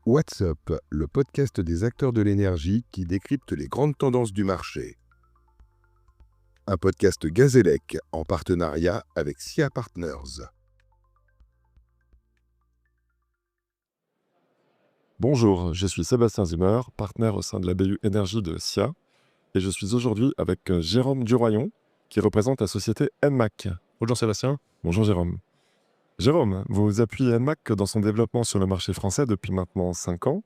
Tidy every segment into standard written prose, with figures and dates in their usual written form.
What's Up, le podcast des acteurs de l'énergie qui décrypte les grandes tendances du marché. Un podcast Gazélec en partenariat avec SIA Partners. Bonjour, je suis Sébastien Zimmer, partenaire au sein de la BU Énergie de SIA, et je suis aujourd'hui avec Jérôme Duroyon, qui représente la société Enmac. Bonjour Sébastien. Bonjour Jérôme. Jérôme, vous appuyez Enmac dans son développement sur le marché français depuis maintenant 5 ans,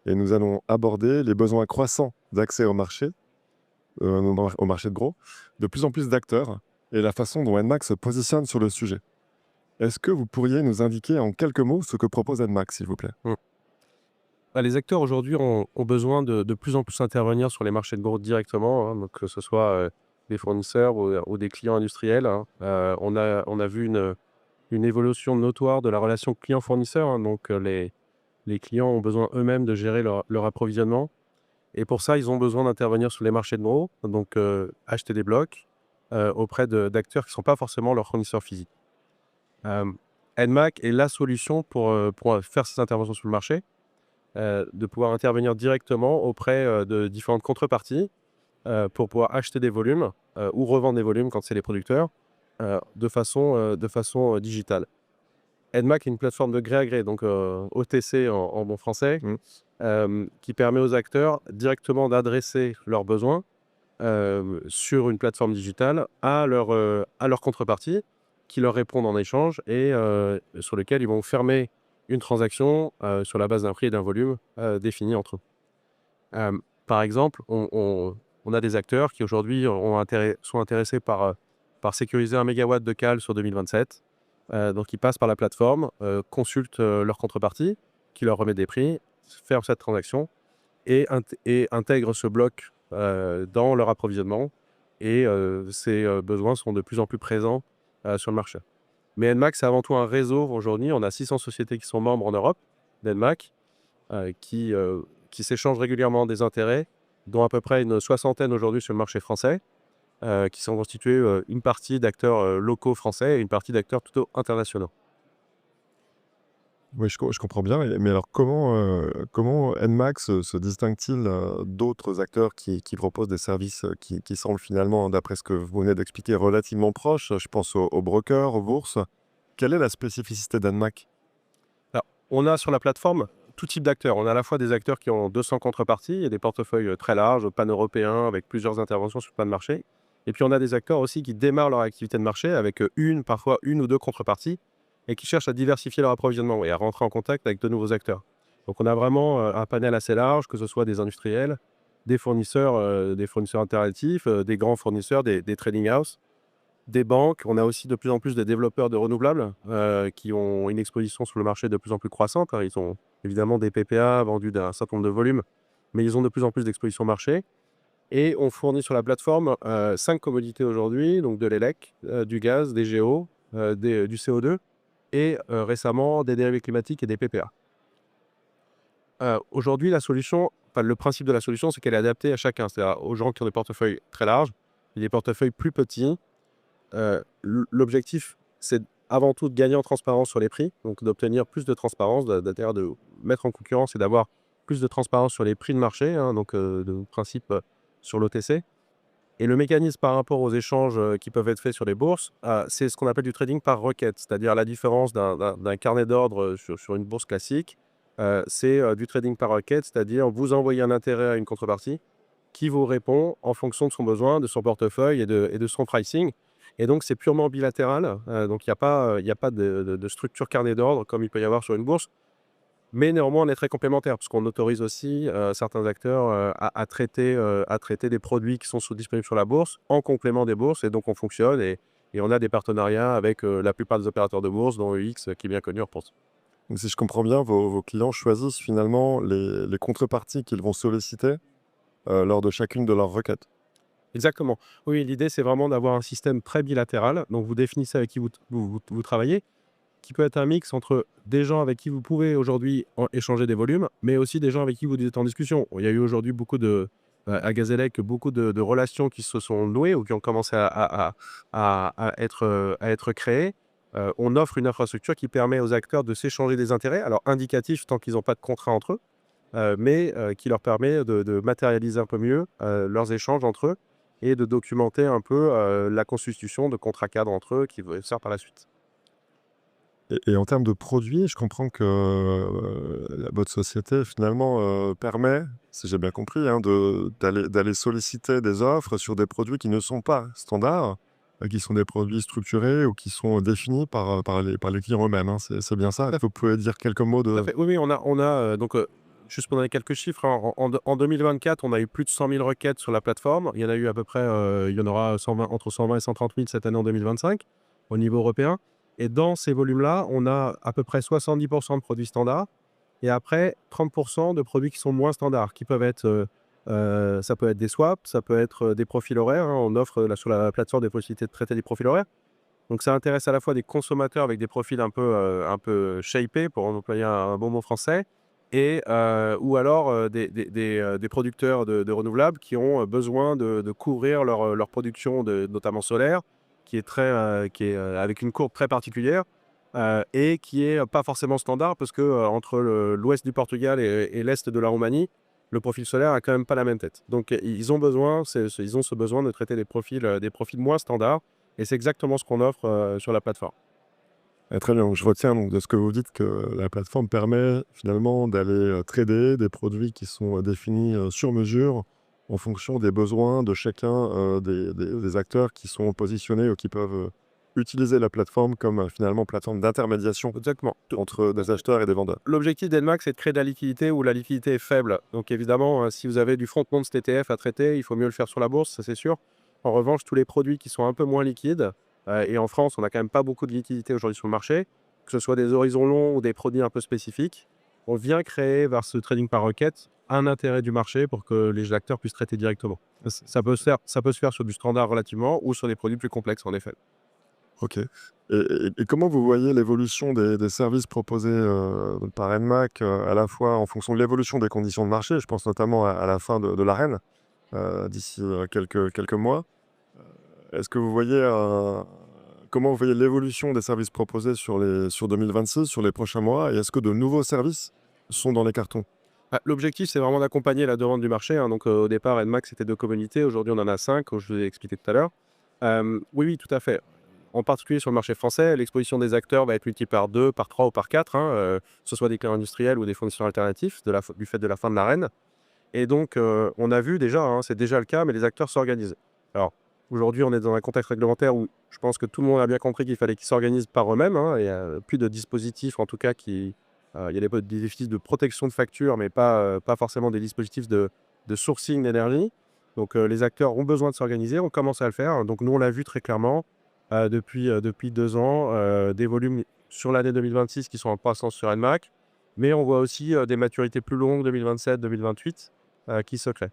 et nous allons aborder les besoins croissants d'accès au marché de gros, de plus en plus d'acteurs, et la façon dont Enmac se positionne sur le sujet. Est-ce que vous pourriez nous indiquer en quelques mots ce que propose Enmac, s'il vous plaît ? Les acteurs aujourd'hui ont besoin de plus en plus intervenir sur les marchés de gros directement, donc que ce soit des fournisseurs ou des clients industriels. On a vu une évolution notoire de la relation client-fournisseur. Donc les clients ont besoin eux-mêmes de gérer leur approvisionnement. Et pour ça, ils ont besoin d'intervenir sur les marchés de gros, donc acheter des blocs auprès d'acteurs qui ne sont pas forcément leurs fournisseurs physiques. Enmac est la solution pour faire ces interventions sur le marché. De pouvoir intervenir directement auprès de différentes contreparties pour pouvoir acheter des volumes ou revendre des volumes quand c'est les producteurs de façon digitale. Enmac est une plateforme de gré à gré, donc OTC en bon français, qui permet aux acteurs directement d'adresser leurs besoins sur une plateforme digitale à leur contrepartie qui leur répondent en échange et sur lequel ils vont fermer une transaction sur la base d'un prix et d'un volume définis entre eux. Par exemple, on a des acteurs qui aujourd'hui sont intéressés par sécuriser 1 mégawatt de cale sur 2027. Donc ils passent par la plateforme, consultent leur contrepartie, qui leur remet des prix, ferment cette transaction et intègrent ce bloc dans leur approvisionnement. Et ces besoins sont de plus en plus présents sur le marché. Mais Enmac, c'est avant tout un réseau aujourd'hui. On a 600 sociétés qui sont membres en Europe d'Enmac, qui s'échangent régulièrement des intérêts, dont à peu près une soixantaine aujourd'hui sur le marché français, qui sont constitués une partie d'acteurs locaux français et une partie d'acteurs plutôt internationaux. Oui, je comprends bien. Mais alors, comment Enmac se distingue-t-il d'autres acteurs qui proposent des services qui semblent finalement, d'après ce que vous venez d'expliquer, relativement proches? Je pense aux brokers, aux bourses. Quelle est la spécificité d'Enmac? Alors, on a sur la plateforme tout type d'acteurs. On a à la fois des acteurs qui ont 200 contreparties et des portefeuilles très larges, pan-européens, avec plusieurs interventions sur plein de marchés. Et puis on a des acteurs aussi qui démarrent leur activité de marché avec parfois une ou deux contreparties et qui cherchent à diversifier leur approvisionnement et à rentrer en contact avec de nouveaux acteurs. Donc on a vraiment un panel assez large, que ce soit des industriels, des fournisseurs interactifs, des grands fournisseurs, des trading houses, des banques. On a aussi de plus en plus de développeurs de renouvelables qui ont une exposition sur le marché de plus en plus croissante. Ils ont évidemment des PPA vendus d'un certain nombre de volumes, mais ils ont de plus en plus d'exposition marché. Et on fournit sur la plateforme 5 commodités aujourd'hui, donc de l'élec, du gaz, des géos, du CO2 et récemment des dérivés climatiques et des PPA. Aujourd'hui, le principe de la solution, c'est qu'elle est adaptée à chacun, c'est-à-dire aux gens qui ont des portefeuilles très larges et des portefeuilles plus petits. L'objectif, c'est avant tout de gagner en transparence sur les prix, donc d'obtenir plus de transparence, de mettre en concurrence et d'avoir plus de transparence sur les prix de marché, donc de principe sur l'OTC. Et le mécanisme par rapport aux échanges qui peuvent être faits sur les bourses, c'est ce qu'on appelle du trading par requête, c'est-à-dire la différence d'un carnet d'ordre sur une bourse classique. C'est du trading par requête, c'est-à-dire vous envoyez un intérêt à une contrepartie qui vous répond en fonction de son besoin, de son portefeuille et de son pricing. Et donc, c'est purement bilatéral. Donc, il n'y a pas de structure carnet d'ordre comme il peut y avoir sur une bourse. Mais néanmoins, on est très complémentaires parce qu'on autorise aussi certains acteurs à traiter des produits qui sont disponibles sur la bourse en complément des bourses. Et donc, on fonctionne et on a des partenariats avec la plupart des opérateurs de bourse, dont EX, qui est bien connu en France. Donc, si je comprends bien, vos clients choisissent finalement les contreparties qu'ils vont solliciter lors de chacune de leurs requêtes. Exactement. Oui, l'idée, c'est vraiment d'avoir un système très bilatéral. Donc, vous définissez avec qui vous travaillez, qui peut être un mix entre des gens avec qui vous pouvez aujourd'hui échanger des volumes, mais aussi des gens avec qui vous êtes en discussion. Il y a eu aujourd'hui à Gazélec, beaucoup de relations qui se sont nouées ou qui ont commencé à être créées. on offre une infrastructure qui permet aux acteurs de s'échanger des intérêts, alors indicatifs tant qu'ils n'ont pas de contrat entre eux, mais qui leur permet de matérialiser un peu mieux leurs échanges entre eux et de documenter un peu la constitution de contrats cadres entre eux qui vont se faire par la suite. Et en termes de produits, je comprends que votre société, finalement, permet, si j'ai bien compris, hein, d'aller solliciter des offres sur des produits qui ne sont pas standards, qui sont des produits structurés ou qui sont définis par les clients eux-mêmes, hein. C'est bien ça? Vous pouvez dire quelques mots Tout de... à fait. Oui, oui, donc juste pour donner quelques chiffres, hein, en 2024, on a eu plus de 100 000 requêtes sur la plateforme. Il y en a eu à peu près, il y en aura 120 entre 120 et 130 000 cette année en 2025, au niveau européen. Et dans ces volumes-là, on a à peu près 70 % de produits standards et après 30 % de produits qui sont moins standards, qui peuvent être, ça peut être des swaps, ça peut être des profils horaires, hein. On offre là sur la plateforme des possibilités de traiter des profils horaires. Donc ça intéresse à la fois des consommateurs avec des profils un peu shapés, pour employer un bon mot français, et ou alors des producteurs de renouvelables qui ont besoin de couvrir leur production, notamment solaire, qui est avec une courbe très particulière et qui est pas forcément standard parce que entre l'ouest du Portugal et l'est de la Roumanie, le profil solaire a quand même pas la même tête. Donc ils ont besoin, ils ont ce besoin de traiter des profils moins standards et c'est exactement ce qu'on offre sur la plateforme. Très bien, donc je retiens donc de ce que vous dites que la plateforme permet finalement d'aller trader des produits qui sont définis sur mesure en fonction des besoins de chacun des acteurs qui sont positionnés ou qui peuvent utiliser la plateforme comme finalement plateforme d'intermédiation Exactement. entre des acheteurs et des vendeurs. L'objectif d'Enmax, c'est de créer de la liquidité où la liquidité est faible. Donc évidemment, si vous avez du front-monte TTF à traiter, il faut mieux le faire sur la bourse, ça c'est sûr. En revanche, tous les produits qui sont un peu moins liquides, et en France, on n'a quand même pas beaucoup de liquidité aujourd'hui sur le marché, que ce soit des horizons longs ou des produits un peu spécifiques, on vient créer vers ce trading par requête un intérêt du marché pour que les acteurs puissent traiter directement. Ça peut se faire sur du standard relativement ou sur des produits plus complexes en effet. Ok. Et comment vous voyez l'évolution des services proposés par Enmac, à la fois en fonction de l'évolution des conditions de marché, je pense notamment à la fin de l'Arène, d'ici quelques mois. Est-ce que vous voyez comment vous voyez l'évolution des services proposés sur 2026, sur les prochains mois, et est-ce que de nouveaux services sont dans les cartons? L'objectif, c'est vraiment d'accompagner la demande du marché, hein. Donc, au départ, Enmax, c'était 2 communautés. Aujourd'hui, on en a 5, comme je vous ai expliqué tout à l'heure. Oui, oui, tout à fait. En particulier sur le marché français, l'exposition des acteurs va être multipliée par 2, par 3 ou par 4, hein, que ce soit des clients industriels ou des fournisseurs alternatifs du fait de la fin de l'arène. Et donc, on a vu déjà, hein, c'est déjà le cas, mais les acteurs s'organisent. Alors, aujourd'hui, on est dans un contexte réglementaire où je pense que tout le monde a bien compris qu'il fallait qu'ils s'organisent par eux-mêmes, hein. Il y a plus de dispositifs, en tout cas, il y a des dispositifs de protection de facture, mais pas forcément des dispositifs de sourcing d'énergie. Donc, les acteurs ont besoin de s'organiser, on commence à le faire. Donc, nous, on l'a vu très clairement depuis 2 ans, des volumes sur l'année 2026 qui sont en croissance sur Enmac, mais on voit aussi des maturités plus longues, 2027-2028, qui se créent.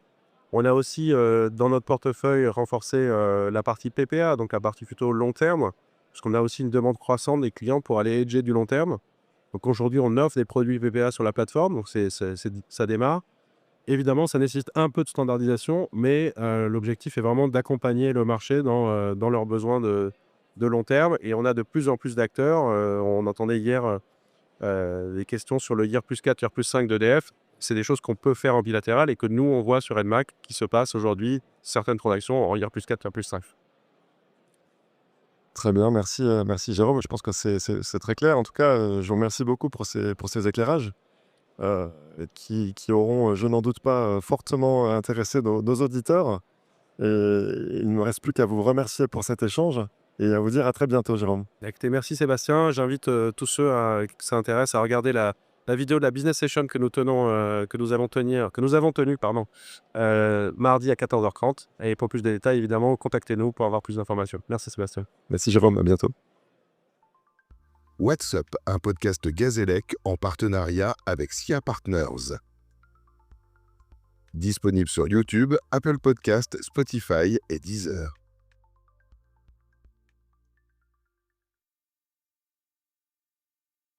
On a aussi dans notre portefeuille renforcé la partie PPA, donc la partie plutôt long terme, parce qu'on a aussi une demande croissante des clients pour aller hedger du long terme. Donc aujourd'hui, on offre des produits PPA sur la plateforme, donc ça démarre. Évidemment, ça nécessite un peu de standardisation, mais l'objectif est vraiment d'accompagner le marché dans leurs besoins de long terme. Et on a de plus en plus d'acteurs. On entendait hier des questions sur le YIR plus 4, YIR plus 5 d'EDF. C'est des choses qu'on peut faire en bilatéral et que nous, on voit sur Enmac qui se passe aujourd'hui, certaines transactions en YIR plus 4, YIR plus 5. Très bien, merci Jérôme. Je pense que c'est très clair. En tout cas, je vous remercie beaucoup pour ces éclairages qui auront, je n'en doute pas, fortement intéressé nos auditeurs. Et il ne me reste plus qu'à vous remercier pour cet échange et à vous dire à très bientôt, Jérôme. Écoutez, merci Sébastien. J'invite tous ceux qui s'intéressent à regarder la vidéo de la business session que nous avons tenue, pardon, mardi à 14h30. Et pour plus de détails, évidemment, contactez-nous pour avoir plus d'informations. Merci Sébastien. Merci Jérôme, à bientôt. What's Up, un podcast Gazélec en partenariat avec SIA Partners. Disponible sur YouTube, Apple Podcasts, Spotify et Deezer.